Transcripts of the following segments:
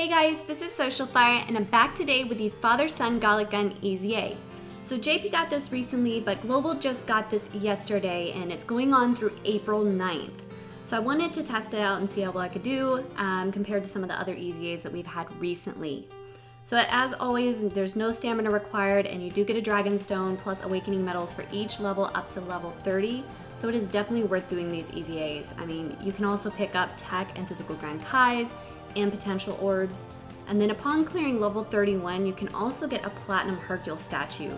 Hey guys, this is Social Fire and I'm back today with the father-son Galick gun EZA. So JP got this recently, but Global just got this yesterday and it's going on through April 9th. So I wanted to test it out and see how well I could do compared to some of the other EZAs that we've had recently. So as always, there's no stamina required and you do get a Dragon Stone plus Awakening Medals for each level up to level 30. So it is definitely worth doing these EZAs. I mean, you can also pick up Tech and Physical Grand Kais and potential orbs. And then upon clearing level 31, you can also get a Platinum Hercule statue.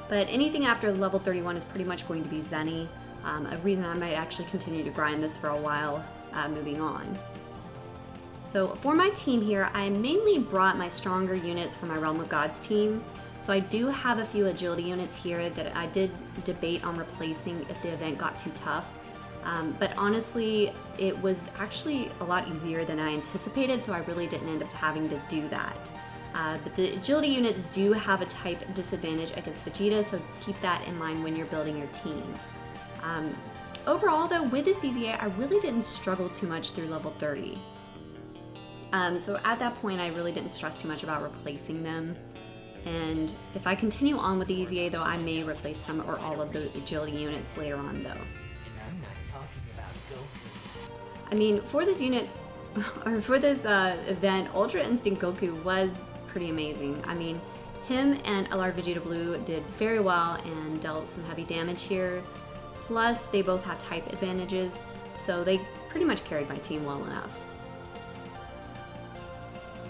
But anything after level 31 is pretty much going to be Zenny. A reason I might actually continue to grind this for a while moving on. So for my team here, I mainly brought my stronger units for my Realm of Gods team. So I do have a few agility units here that I did debate on replacing if the event got too tough. But honestly, it was actually a lot easier than I anticipated, so I really didn't end up having to do that. But the agility units do have a type disadvantage against Vegeta, so keep that in mind when you're building your team. Overall though, with this EZA, I really didn't struggle too much through level 30. So at that point, I really didn't stress too much about replacing them. And if I continue on with the EZA though, I may replace some or all of the agility units later on though. I mean, for this unit, or for this event, Ultra Instinct Goku was pretty amazing. I mean, him and LR Vegeta Blue did very well and dealt some heavy damage here. Plus, they both have type advantages, so they pretty much carried my team well enough.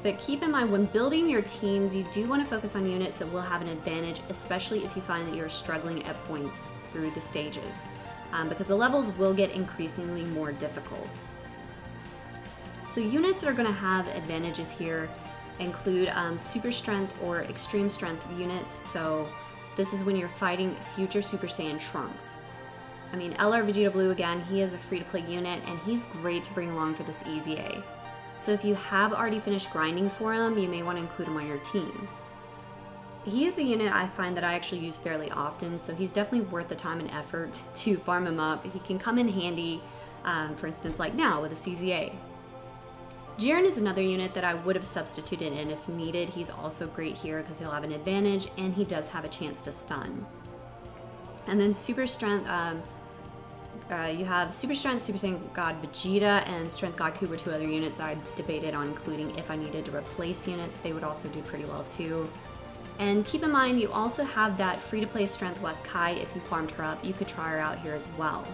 But keep in mind, when building your teams, you do want to focus on units that will have an advantage, especially if you find that you're struggling at points through the stages. Because the levels will get increasingly more difficult. So units that are going to have advantages here include super strength or extreme strength units. So this is when you're fighting future Super Saiyan Trunks. I mean, LR Vegeta Blue, again, he is a free-to-play unit and he's great to bring along for this EZA. So if you have already finished grinding for him, you may want to include him on your team. He is a unit I find that I actually use fairly often, so he's definitely worth the time and effort to farm him up. He can come in handy, for instance, like now with a CZA. Jiren is another unit that I would have substituted in if needed. He's also great here because he'll have an advantage and he does have a chance to stun. And then Super Strength, you have Super Strength, Super Saiyan God Vegeta, and Strength Goku were two other units that I debated on including if I needed to replace units. They would also do pretty well too. And keep in mind, you also have that free-to-play Strength West Kai. If you farmed her up, you could try her out here as well.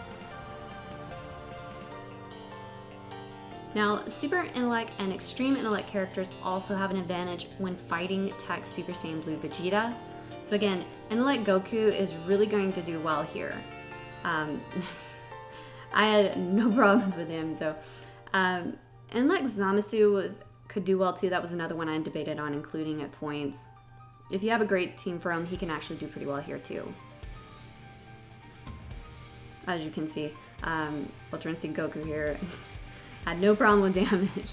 Now, Super Intellect and Extreme Intellect characters also have an advantage when fighting Tech Super Saiyan Blue Vegeta. So again, Intellect Goku is really going to do well here. I had no problems with him, so Intellect Zamasu could do well too. That was another one I debated on including at points. If you have a great team for him, he can actually do pretty well here too. As you can see, Ultra Instinct Goku here had no problem with damage.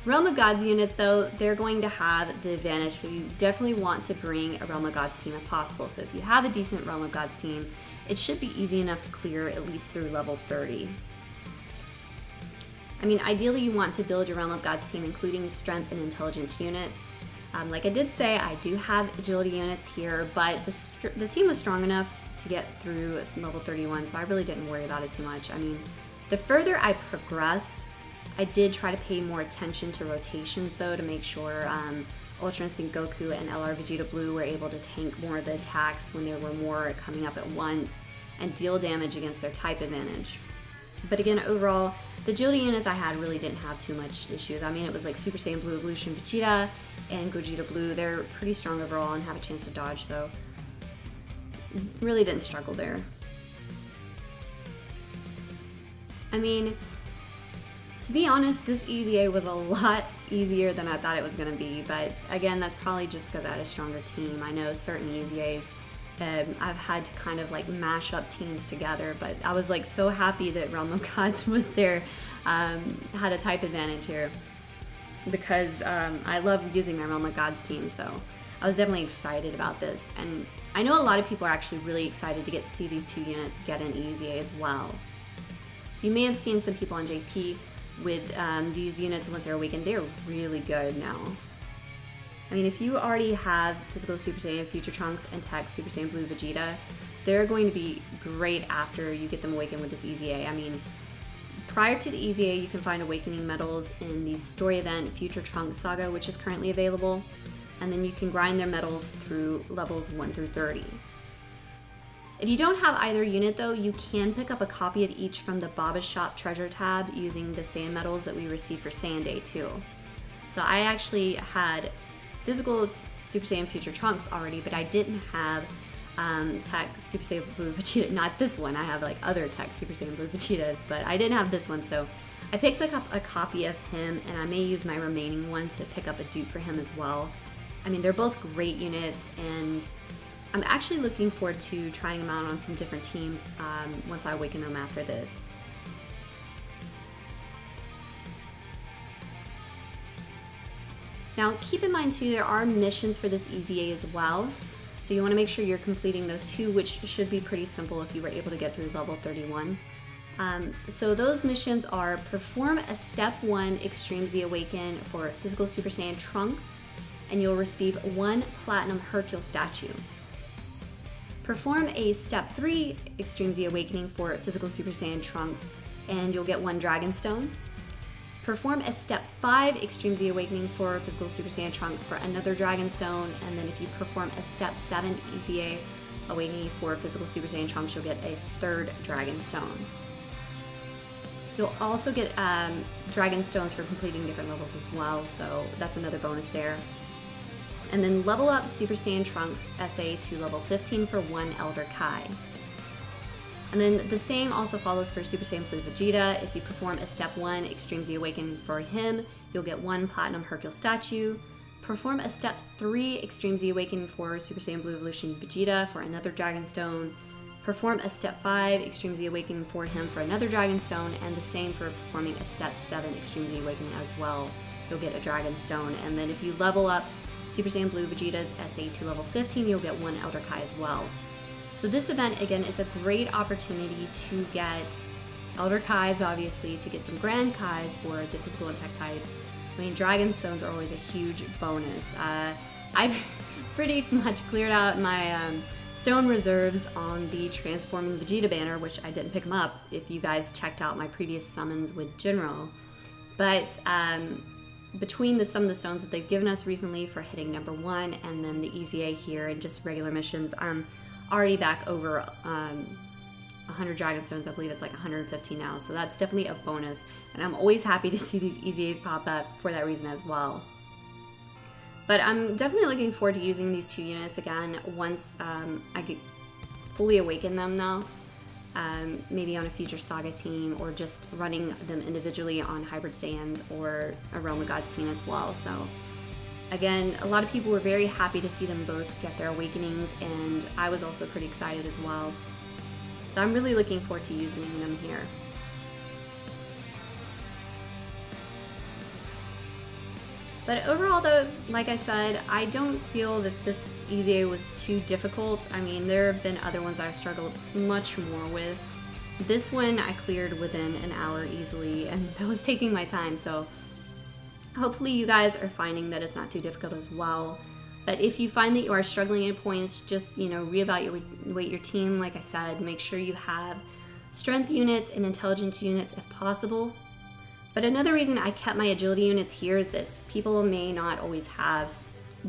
Realm of Gods units though, they're going to have the advantage, so you definitely want to bring a Realm of Gods team if possible. So if you have a decent Realm of Gods team, it should be easy enough to clear at least through level 30. I mean, ideally you want to build your Realm of Gods team including strength and intelligence units. Like I did say, I do have agility units here, but the team was strong enough to get through level 31, so I really didn't worry about it too much. I mean, the further I progressed, I did try to pay more attention to rotations though to make sure Ultra Instinct Goku and LR Vegeta Blue were able to tank more of the attacks when there were more coming up at once and deal damage against their type advantage. But again, overall, the agility units I had really didn't have too much issues. I mean, it was like Super Saiyan Blue Evolution Vegeta and Gogeta Blue. They're pretty strong overall and have a chance to dodge, so really didn't struggle there. I mean, to be honest, this EZA was a lot easier than I thought it was going to be, but again, that's probably just because I had a stronger team. I know certain EZAs I've had to kind of like mash up teams together, but I was like so happy that Realm of Gods was there, had a type advantage here, because I love using my Realm of Gods team, so I was definitely excited about this. And I know a lot of people are actually really excited to see these two units get an EZA as well. So you may have seen some people on JP with these units once they're awakened, they're really good now. I mean, if you already have Physical Super Saiyan Future Trunks and Tech Super Saiyan Blue Vegeta, they're going to be great after you get them awakened with this EZA. I mean, prior to the EZA, you can find awakening medals in the story event Future Trunks Saga, which is currently available, and then you can grind their medals through levels 1 through 30. If you don't have either unit though, you can pick up a copy of each from the Baba's Shop treasure tab using the Saiyan medals that we received for Saiyan Day too. So I actually had Physical Super Saiyan Future Trunks already, but I didn't have Tech Super Saiyan Blue Vegeta. Not this one, I have like other Tech Super Saiyan Blue Vegetas, but I didn't have this one, so I picked up a copy of him, and I may use my remaining one to pick up a dupe for him as well. I mean, they're both great units, and I'm actually looking forward to trying them out on some different teams once I awaken them after this. Now keep in mind too, there are missions for this EZA as well, so you want to make sure you're completing those two, which should be pretty simple if you were able to get through level 31. So those missions are: perform a Step 1 Extreme Z Awaken for Physical Super Saiyan Trunks, and you'll receive 1 Platinum Hercule statue. Perform a Step 3 Extreme Z Awakening for Physical Super Saiyan Trunks, and you'll get 1 Dragon Stone. Perform a Step 5 Extreme Z Awakening for Physical Super Saiyan Trunks for another Dragon Stone, and then if you perform a Step 7 EZA Awakening for Physical Super Saiyan Trunks, you'll get a 3rd Dragon Stone. You'll also get Dragon Stones for completing different levels as well, so that's another bonus there. And then level up Super Saiyan Trunks SA to level 15 for 1 Elder Kai. And then the same also follows for Super Saiyan Blue Vegeta. If you perform a Step 1 Extreme Z Awaken for him, you'll get 1 Platinum Hercule statue. Perform a Step 3 Extreme Z Awaken for Super Saiyan Blue Evolution Vegeta for another Dragon Stone. Perform a Step 5 Extreme Z Awakening for him for another Dragon Stone, and the same for performing a Step 7 Extreme Z Awakening as well. You'll get a Dragon Stone. And then if you level up Super Saiyan Blue Vegeta's SA to level 15, you'll get 1 Elder Kai as well. So this event, again, is a great opportunity to get Elder Kais, obviously, to get some Grand Kais for the physical and tech types. I mean, Dragon Stones are always a huge bonus. I've pretty much cleared out my stone reserves on the Transforming Vegeta banner, which I didn't pick them up if you guys checked out my previous summons with General. But between some of the stones that they've given us recently for hitting number 1 and then the EZA here and just regular missions, I'm already back over 100 Dragon Stones. I believe it's like 115 now, so that's definitely a bonus, and I'm always happy to see these EZAs pop up for that reason as well. But I'm definitely looking forward to using these 2 units again once I get fully awaken them now. Maybe on a future Saga team, or just running them individually on Hybrid Saiyans or a Realm of Gods team as well. So again, a lot of people were very happy to see them both get their awakenings, and I was also pretty excited as well. So I'm really looking forward to using them here. But overall though, like I said, I don't feel that this EZA was too difficult. I mean, there have been other ones I've struggled much more with. This one I cleared within an hour easily, and that was taking my time, so hopefully you guys are finding that it's not too difficult as well. But if you find that you are struggling at points, just, you know, reevaluate your team. Like I said, make sure you have strength units and intelligence units if possible. But another reason I kept my agility units here is that people may not always have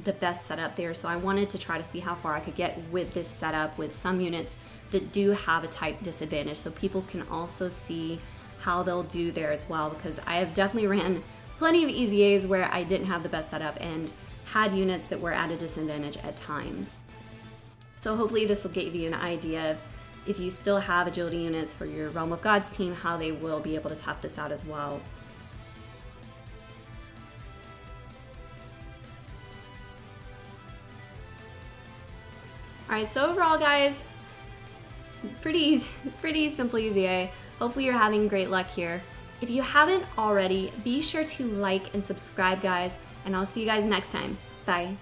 the best setup there, so I wanted to try to see how far I could get with this setup with some units that do have a type disadvantage, so people can also see how they'll do there as well, because I have definitely ran plenty of EZAs where I didn't have the best setup and had units that were at a disadvantage at times. So hopefully this will give you an idea of, if you still have agility units for your Realm of Gods team, how they will be able to tough this out as well. Alright, so overall guys, pretty simple EZA. Hopefully you're having great luck here. If you haven't already, be sure to like and subscribe guys, and I'll see you guys next time. Bye.